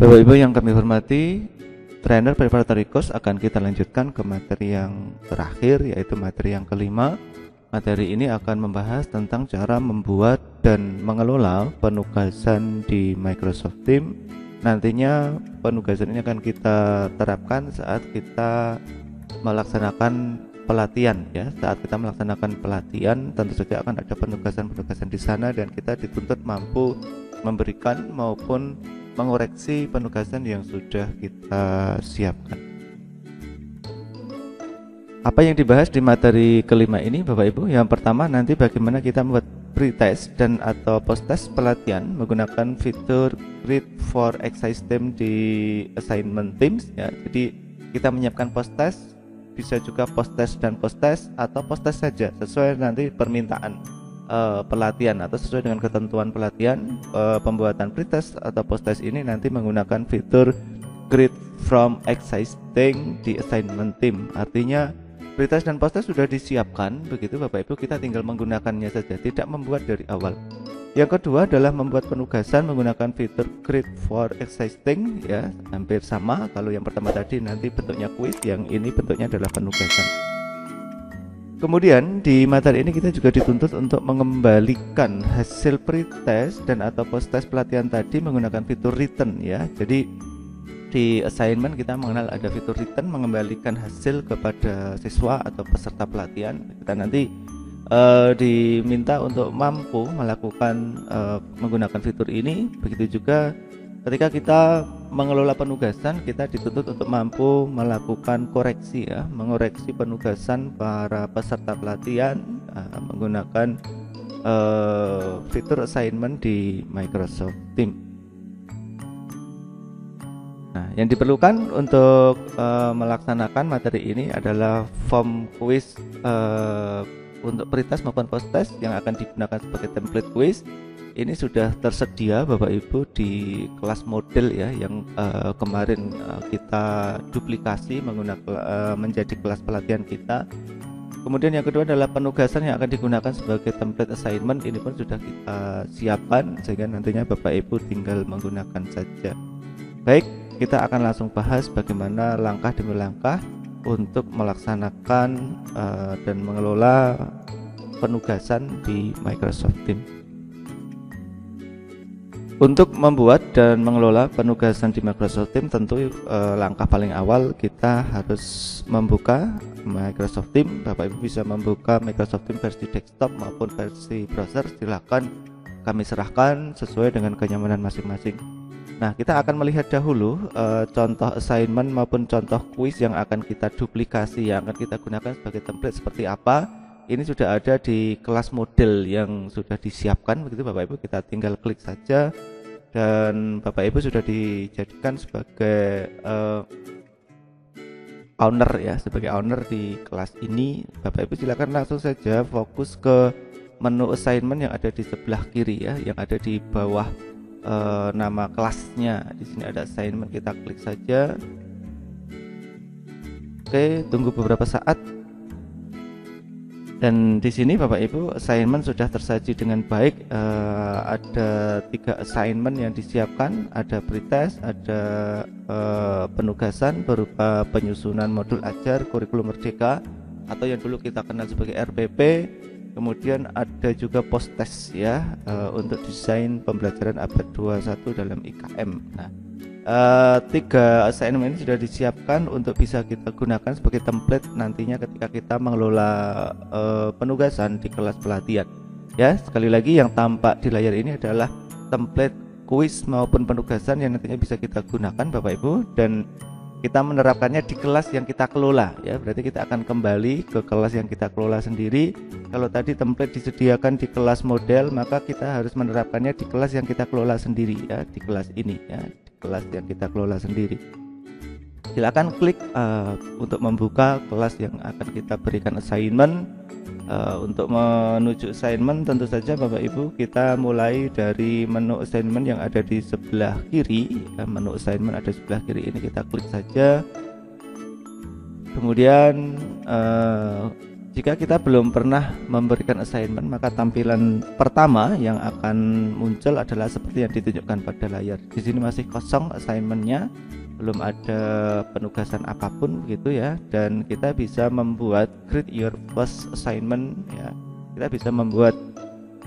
Bapak Ibu yang kami hormati, trainer preparatory course akan kita lanjutkan ke materi yang terakhir, yaitu materi yang kelima. Materi ini akan membahas tentang cara membuat dan mengelola penugasan di Microsoft Teams. Nantinya penugasan ini akan kita terapkan saat kita melaksanakan pelatihan, ya. Saat kita melaksanakan pelatihan, tentu saja akan ada penugasan-penugasan di sana dan kita dituntut mampu memberikan maupun mengoreksi penugasan yang sudah kita siapkan. Apa yang dibahas di materi kelima ini, Bapak Ibu? Yang pertama, nanti bagaimana kita membuat pretest dan atau post-test pelatihan menggunakan fitur Grid for Exercise Team di Assignment Teams, ya. Jadi kita menyiapkan post-test, bisa juga post-test dan post-test atau post-test saja sesuai nanti permintaan pelatihan atau sesuai dengan ketentuan pelatihan. Pembuatan pretest atau post-test ini nanti menggunakan fitur Grid from Existing di Assignment Team. Artinya pretest dan post-test sudah disiapkan, begitu Bapak Ibu, kita tinggal menggunakannya saja, tidak membuat dari awal. Yang kedua adalah membuat penugasan menggunakan fitur Grid for Existing, ya, hampir sama. Kalau yang pertama tadi nanti bentuknya kuis, yang ini bentuknya adalah penugasan. Kemudian di materi ini kita juga dituntut untuk mengembalikan hasil pretest dan atau post-test pelatihan tadi menggunakan fitur return, ya. Jadi di assignment kita mengenal ada fitur return, mengembalikan hasil kepada siswa atau peserta pelatihan. Kita nanti diminta untuk mampu melakukan menggunakan fitur ini. Begitu juga ketika kita mengelola penugasan, kita dituntut untuk mampu melakukan koreksi, ya, mengoreksi penugasan para peserta pelatihan menggunakan fitur assignment di Microsoft Teams. Nah, yang diperlukan untuk melaksanakan materi ini adalah form quiz untuk pretest maupun post-test yang akan digunakan sebagai template quiz. Ini sudah tersedia Bapak Ibu di kelas model, ya, yang kemarin kita duplikasi menggunakan menjadi kelas pelatihan kita. Kemudian yang kedua adalah penugasan yang akan digunakan sebagai template assignment. Ini pun sudah kita siapkan sehingga nantinya Bapak Ibu tinggal menggunakan saja. Baik, kita akan langsung bahas bagaimana langkah demi langkah untuk melaksanakan dan mengelola penugasan di Microsoft Teams. Untuk membuat dan mengelola penugasan di Microsoft Teams, tentu langkah paling awal kita harus membuka Microsoft Teams. Bapak Ibu bisa membuka Microsoft Teams versi desktop maupun versi browser, silakan, kami serahkan sesuai dengan kenyamanan masing-masing. Nah, kita akan melihat dahulu contoh assignment maupun contoh kuis yang akan kita duplikasi, yang akan kita gunakan sebagai template seperti apa. Ini sudah ada di kelas model yang sudah disiapkan, begitu Bapak Ibu, kita tinggal klik saja dan Bapak Ibu sudah dijadikan sebagai owner, ya, sebagai owner di kelas ini. Bapak Ibu silakan langsung saja fokus ke menu assignment yang ada di sebelah kiri, ya, yang ada di bawah nama kelasnya. Di sini ada assignment, kita klik saja. Oke, tunggu beberapa saat. Dan di sini Bapak Ibu, assignment sudah tersaji dengan baik. Ada 3 assignment yang disiapkan, ada pretest, ada penugasan berupa penyusunan modul ajar kurikulum merdeka atau yang dulu kita kenal sebagai RPP. Kemudian ada juga post-test, ya, untuk desain pembelajaran abad 21 dalam IKM. Nah, 3 assignment ini sudah disiapkan untuk bisa kita gunakan sebagai template nantinya ketika kita mengelola penugasan di kelas pelatihan. Ya, sekali lagi yang tampak di layar ini adalah template kuis maupun penugasan yang nantinya bisa kita gunakan Bapak Ibu, dan kita menerapkannya di kelas yang kita kelola, ya. Berarti kita akan kembali ke kelas yang kita kelola sendiri. Kalau tadi template disediakan di kelas model, maka kita harus menerapkannya di kelas yang kita kelola sendiri, ya, di kelas ini, ya, di kelas yang kita kelola sendiri. Silakan klik untuk membuka kelas yang akan kita berikan assignment. Untuk menuju assignment, tentu saja Bapak Ibu, kita mulai dari menu assignment yang ada di sebelah kiri, ya, menu assignment ada di sebelah kiri ini, kita klik saja. Kemudian Jika kita belum pernah memberikan assignment, maka tampilan pertama yang akan muncul adalah seperti yang ditunjukkan pada layar. Di sini masih kosong assignmentnya, belum ada penugasan apapun gitu ya. Dan kita bisa membuat create your first assignment ya. Kita bisa membuat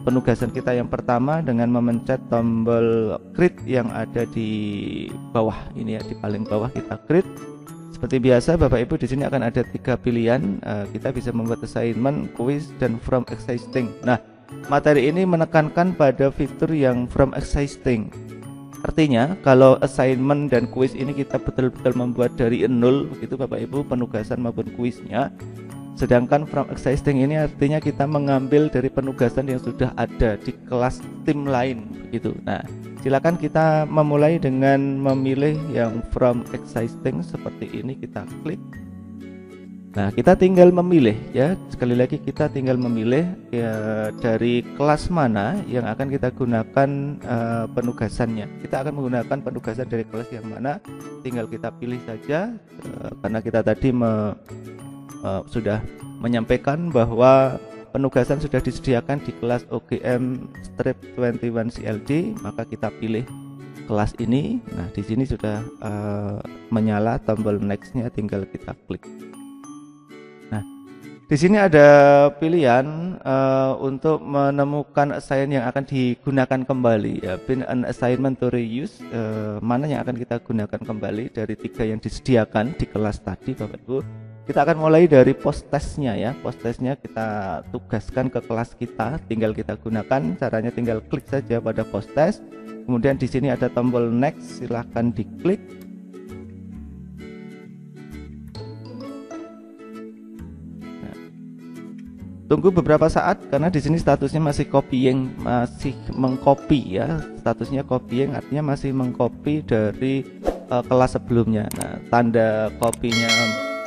penugasan kita yang pertama dengan memencet tombol create yang ada di bawah ini ya, di paling bawah kita create. Seperti biasa, Bapak Ibu di sini akan ada 3 pilihan. Kita bisa membuat assignment, quiz, dan from existing. Nah, materi ini menekankan pada fitur yang from existing. Artinya, kalau assignment dan quiz ini kita betul-betul membuat dari nol, begitu Bapak Ibu, penugasan maupun kuisnya. Sedangkan from existing ini artinya kita mengambil dari penugasan yang sudah ada di kelas tim lain, begitu. Nah, silakan kita memulai dengan memilih yang from existing seperti ini, kita klik. Nah, kita tinggal memilih ya. Sekali lagi kita tinggal memilih ya, dari kelas mana yang akan kita gunakan penugasannya. Kita akan menggunakan penugasan dari kelas yang mana, tinggal kita pilih saja karena kita tadi sudah menyampaikan bahwa penugasan sudah disediakan di kelas OGM strip 21 CLD, maka kita pilih kelas ini. Nah, di sini sudah menyala tombol next-nya, tinggal kita klik. Nah, di sini ada pilihan untuk menemukan assignment yang akan digunakan kembali ya, pin an assignment to reuse, mana yang akan kita gunakan kembali dari 3 yang disediakan di kelas tadi Bapak Ibu. Kita akan mulai dari post testnya ya. Post testnya kita tugaskan ke kelas kita, tinggal kita gunakan. Caranya tinggal klik saja pada post test. Kemudian di sini ada tombol next, silahkan diklik. Nah, tunggu beberapa saat karena di sini statusnya masih copying, masih mengcopy ya. Statusnya copying artinya masih mengcopy dari kelas sebelumnya. Nah, tanda copy-nya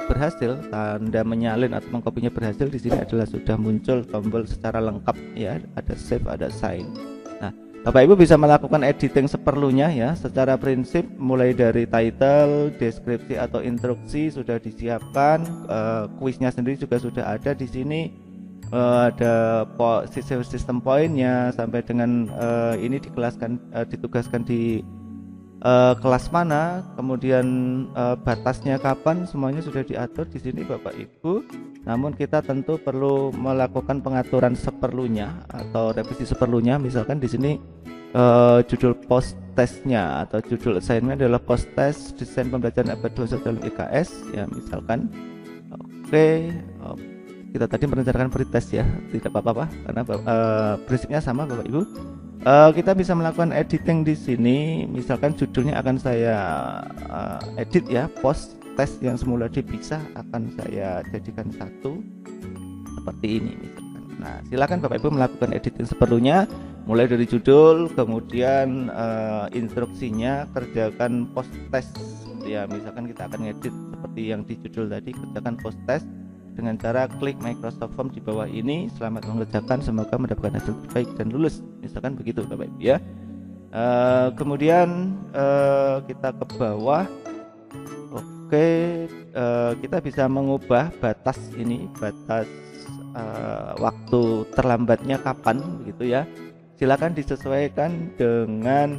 berhasil, tanda menyalin atau mengkopinya berhasil, di sini adalah sudah muncul tombol secara lengkap ya, ada save, ada sign. Nah, Bapak Ibu bisa melakukan editing seperlunya ya. Secara prinsip mulai dari title, deskripsi atau instruksi sudah disiapkan, kuisnya sendiri juga sudah ada di sini. Ada sistem poinnya sampai dengan ini ditugaskan di kelas mana, kemudian batasnya kapan, semuanya sudah diatur di sini Bapak Ibu. Namun kita tentu perlu melakukan pengaturan seperlunya atau revisi seperlunya. Misalkan di sini judul post testnya atau judul assignment adalah post test desain pembelajaran abad 21 dalam IKS ya, misalkan. Oke, kita tadi merencanakan pretest ya, tidak apa-apa karena prinsipnya sama Bapak Ibu. Kita bisa melakukan editing di sini. Misalkan judulnya akan saya edit ya, post test yang semula dipisah akan saya jadikan satu seperti ini misalkan. Nah, silakan Bapak Ibu melakukan editing seperlunya, mulai dari judul, kemudian instruksinya kerjakan post test ya. Misalkan kita akan edit seperti yang di judul tadi, kerjakan post test dengan cara klik Microsoft Form di bawah ini. Selamat mengerjakan, semoga mendapatkan hasil terbaik dan lulus, misalkan begitu Bapak Ibu ya. Kemudian kita ke bawah. Oke, kita bisa mengubah batas ini, batas waktu terlambatnya kapan begitu ya. Silakan disesuaikan dengan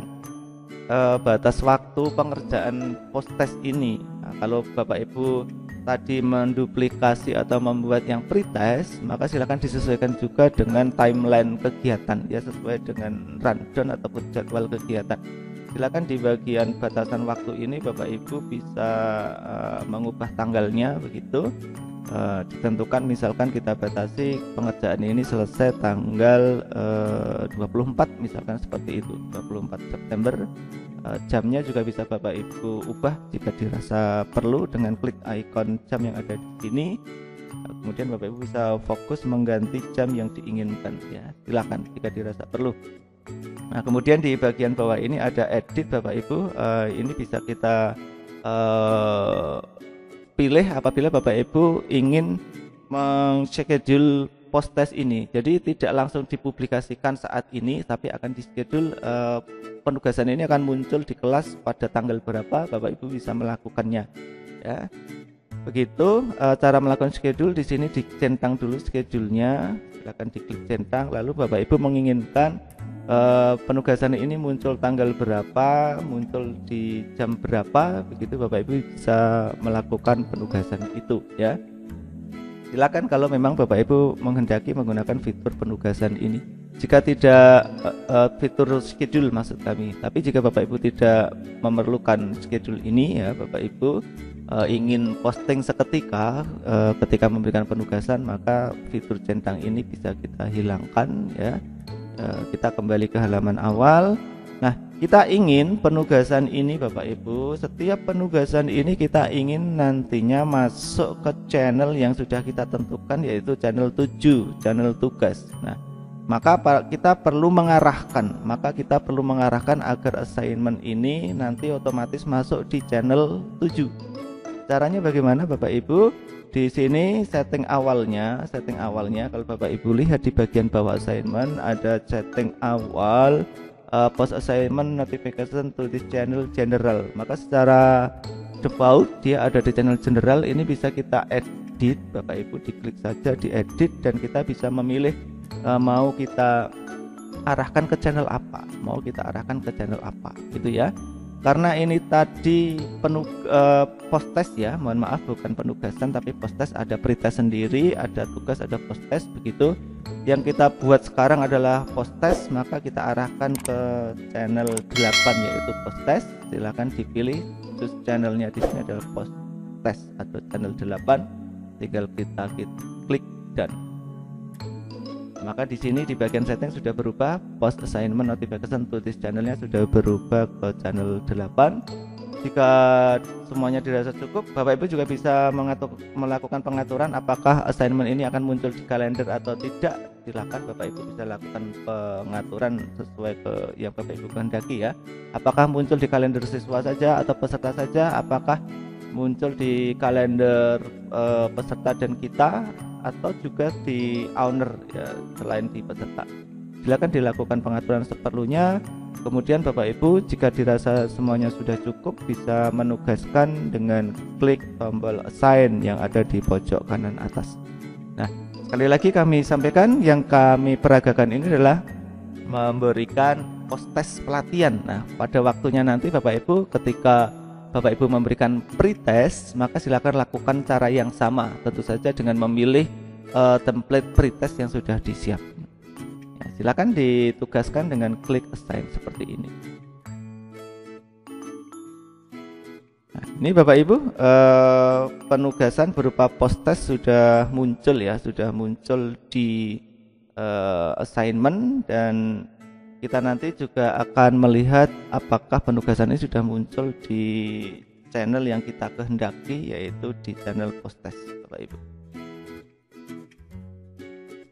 batas waktu pengerjaan post test ini. Nah, kalau Bapak Ibu tadi menduplikasi atau membuat yang pretest, maka silakan disesuaikan juga dengan timeline kegiatan ya, sesuai dengan rundown ataupun jadwal kegiatan. Silakan di bagian batasan waktu ini Bapak Ibu bisa mengubah tanggalnya begitu. Ditentukan misalkan kita batasi pengerjaan ini selesai tanggal 24 misalkan seperti itu, 24 September. Jamnya juga bisa Bapak Ibu ubah jika dirasa perlu dengan klik ikon jam yang ada di sini. Kemudian Bapak Ibu bisa fokus mengganti jam yang diinginkan ya, silakan jika dirasa perlu. Nah, kemudian di bagian bawah ini ada edit Bapak Ibu. Ini bisa kita pilih apabila Bapak Ibu ingin meng-schedule post test ini. Jadi tidak langsung dipublikasikan saat ini, tapi akan di-schedule, penugasan ini akan muncul di kelas pada tanggal berapa, Bapak Ibu bisa melakukannya ya. Begitu cara melakukan schedule. Di sini dicentang dulu schedule-nya, silakan diklik centang. Lalu Bapak Ibu menginginkan penugasan ini muncul tanggal berapa, muncul di jam berapa, begitu Bapak Ibu bisa melakukan penugasan itu ya. Silakan kalau memang Bapak Ibu menghendaki menggunakan fitur penugasan ini. Jika tidak fitur schedule maksud kami, tapi jika Bapak Ibu tidak memerlukan schedule ini ya, Bapak Ibu ingin posting seketika ketika memberikan penugasan, maka fitur centang ini bisa kita hilangkan ya. Kita kembali ke halaman awal. Nah, kita ingin penugasan ini Bapak Ibu, setiap penugasan ini kita ingin nantinya masuk ke channel yang sudah kita tentukan, yaitu channel 7, channel tugas. Nah, maka kita perlu mengarahkan agar assignment ini nanti otomatis masuk di channel 7. Caranya bagaimana Bapak Ibu? Di sini setting awalnya kalau Bapak Ibu lihat di bagian bawah assignment ada setting awal, post assignment notification to this channel general. Maka secara default dia ada di channel general. Ini bisa kita edit Bapak Ibu, diklik saja di edit dan kita bisa memilih mau kita arahkan ke channel apa, gitu ya. Karena ini tadi post test ya, mohon maaf bukan penugasan tapi post test, ada pretest sendiri, ada tugas, ada post test begitu. Yang kita buat sekarang adalah post test, maka kita arahkan ke channel 8 yaitu post test. Silakan dipilih, terus channelnya di sini adalah post test atau channel 8. Tinggal kita klik dan maka di sini di bagian setting sudah berubah, post assignment notification to this channelnya sudah berubah ke channel 8. Jika semuanya dirasa cukup, Bapak Ibu juga bisa melakukan pengaturan apakah assignment ini akan muncul di kalender atau tidak. Silakan Bapak Ibu bisa lakukan pengaturan sesuai ke yang Bapak Ibu kehendaki ya. Apakah muncul di kalender siswa saja atau peserta saja, apakah muncul di kalender peserta dan kita, atau juga di owner ya, selain di peserta. Silakan dilakukan pengaturan seperlunya. Kemudian Bapak Ibu jika dirasa semuanya sudah cukup, bisa menugaskan dengan klik tombol assign yang ada di pojok kanan atas. Nah, sekali lagi kami sampaikan, yang kami peragakan ini adalah memberikan post test pelatihan. Nah, pada waktunya nanti Bapak Ibu ketika Bapak Ibu memberikan pretest, maka silakan lakukan cara yang sama, tentu saja dengan memilih template pretest yang sudah disiapkan. Ya, silakan ditugaskan dengan klik assign seperti ini. Nah, ini Bapak Ibu penugasan berupa post test sudah muncul ya, sudah muncul di assignment, dan kita nanti juga akan melihat apakah penugasan ini sudah muncul di channel yang kita kehendaki, yaitu di channel post test Bapak Ibu.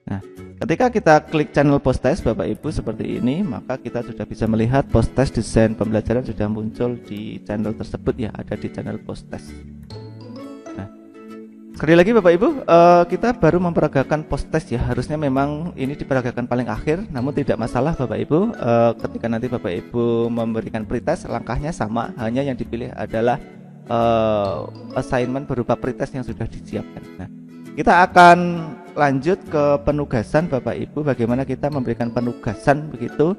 Nah, ketika kita klik channel post test Bapak Ibu seperti ini, maka kita sudah bisa melihat post test desain pembelajaran sudah muncul di channel tersebut ya, ada di channel post test. Sekali lagi Bapak Ibu, kita baru memperagakan post test ya. Harusnya memang ini diperagakan paling akhir, namun tidak masalah Bapak Ibu. Ketika nanti Bapak Ibu memberikan pretest, langkahnya sama, hanya yang dipilih adalah assignment berupa pretest yang sudah disiapkan. Nah, kita akan lanjut ke penugasan Bapak Ibu. Bagaimana kita memberikan penugasan begitu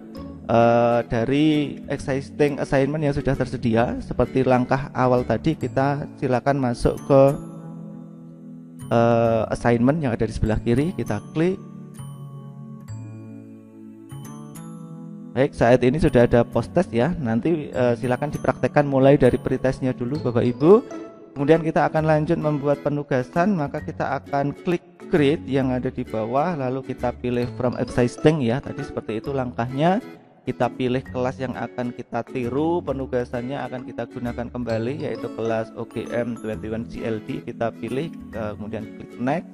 dari existing assignment yang sudah tersedia. Seperti langkah awal tadi, kita silakan masuk ke assignment yang ada di sebelah kiri, kita klik. Baik, saat ini sudah ada post test ya. Nanti silakan dipraktekkan mulai dari pretestnya dulu Bapak Ibu. Kemudian kita akan lanjut membuat penugasan, maka kita akan klik create yang ada di bawah, lalu kita pilih from existing ya. Tadi seperti itu langkahnya. Kita pilih kelas yang akan kita tiru, penugasannya akan kita gunakan kembali, yaitu kelas OGM 21 CLD. Kita pilih, kemudian klik next.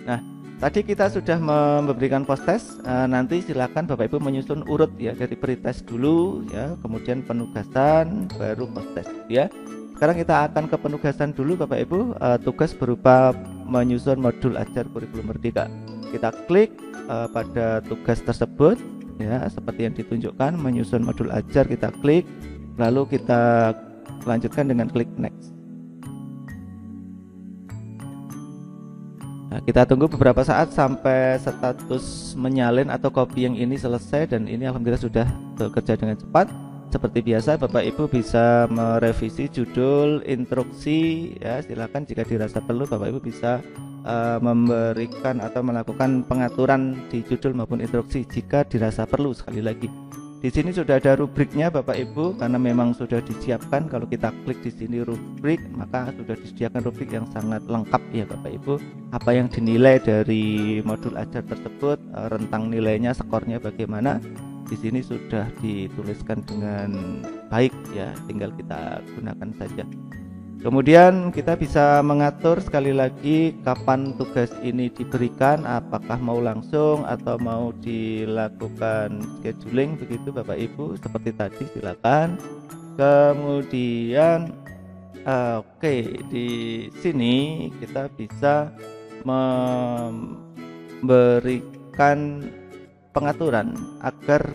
Nah, tadi kita sudah memberikan post test. Nanti silakan Bapak Ibu menyusun urut ya, dari pretest dulu ya, kemudian penugasan, baru post test ya. Sekarang kita akan ke penugasan dulu Bapak Ibu. Tugas berupa menyusun modul ajar kurikulum merdeka. Kita klik pada tugas tersebut ya, seperti yang ditunjukkan, menyusun modul ajar, kita klik, lalu kita lanjutkan dengan klik next. Nah, kita tunggu beberapa saat sampai status menyalin atau copying ini selesai, dan ini alhamdulillah sudah bekerja dengan cepat. Seperti biasa Bapak Ibu bisa merevisi judul, instruksi ya, silakan jika dirasa perlu Bapak Ibu bisa memberikan atau melakukan pengaturan di judul maupun instruksi jika dirasa perlu. Sekali lagi di sini sudah ada rubriknya Bapak Ibu, karena memang sudah disiapkan. Kalau kita klik di sini rubrik, maka sudah disediakan rubrik yang sangat lengkap ya Bapak Ibu. Apa yang dinilai dari modul ajar tersebut, rentang nilainya, skornya bagaimana, di sini sudah dituliskan dengan baik ya, tinggal kita gunakan saja. Kemudian kita bisa mengatur sekali lagi kapan tugas ini diberikan, apakah mau langsung atau mau dilakukan scheduling begitu Bapak Ibu, seperti tadi silakan. Kemudian oke, di sini kita bisa memberikan pengaturan agar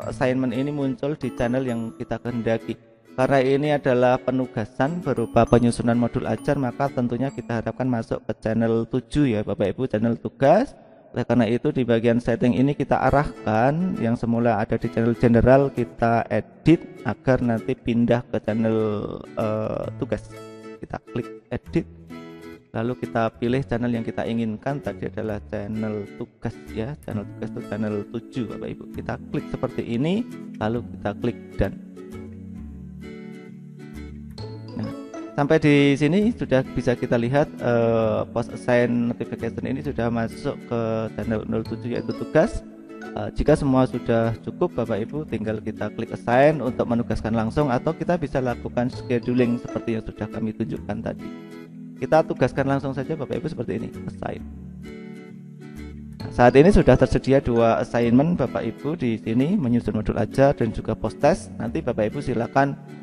assignment ini muncul di channel yang kita kehendaki. Karena ini adalah penugasan berupa penyusunan modul ajar, maka tentunya kita harapkan masuk ke channel 7 ya Bapak Ibu, channel tugas. Oleh karena itu di bagian setting ini kita arahkan yang semula ada di channel general, kita edit agar nanti pindah ke channel tugas. Kita klik edit, lalu kita pilih channel yang kita inginkan. Tadi adalah channel tugas ya, channel tugas itu channel 7 Bapak Ibu. Kita klik seperti ini, lalu kita klik done. Sampai di sini sudah bisa kita lihat post assign notification ini sudah masuk ke channel 07 yaitu tugas. Jika semua sudah cukup Bapak Ibu, tinggal kita klik assign untuk menugaskan langsung, atau kita bisa lakukan scheduling seperti yang sudah kami tunjukkan tadi. Kita tugaskan langsung saja Bapak Ibu seperti ini, assign. Nah, saat ini sudah tersedia 2 assignment Bapak Ibu di sini, menyusun modul ajar dan juga post test. Nanti Bapak Ibu silakan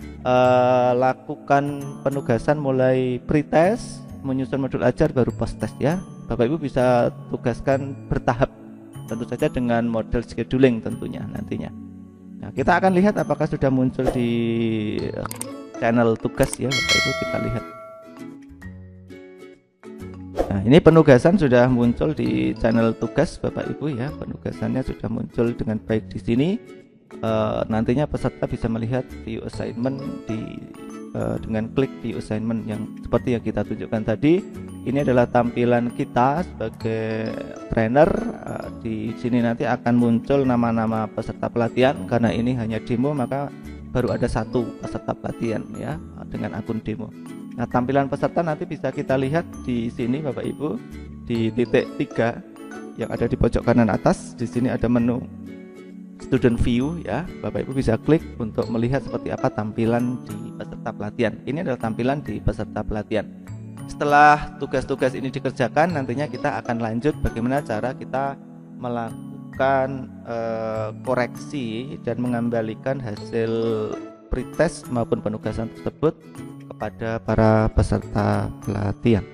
lakukan penugasan mulai pretest, menyusun modul ajar, baru post test ya. Bapak Ibu bisa tugaskan bertahap, tentu saja dengan model scheduling tentunya nantinya. Nah, kita akan lihat apakah sudah muncul di channel tugas ya Bapak Ibu, kita lihat. Nah, ini penugasan sudah muncul di channel tugas Bapak Ibu ya, penugasannya sudah muncul dengan baik di sini. Nantinya peserta bisa melihat view assignment dengan klik view assignment yang seperti yang kita tunjukkan tadi. Ini adalah tampilan kita sebagai trainer. Di sini nanti akan muncul nama-nama peserta pelatihan. Karena ini hanya demo, maka baru ada 1 peserta pelatihan ya dengan akun demo. Nah, tampilan peserta nanti bisa kita lihat di sini Bapak Ibu, di titik 3 yang ada di pojok kanan atas. Di sini ada menu student view ya, Bapak Ibu bisa klik untuk melihat seperti apa tampilan di peserta pelatihan. Ini adalah tampilan di peserta pelatihan. Setelah tugas-tugas ini dikerjakan, nantinya kita akan lanjut bagaimana cara kita melakukan koreksi dan mengembalikan hasil pretest maupun penugasan tersebut kepada para peserta pelatihan.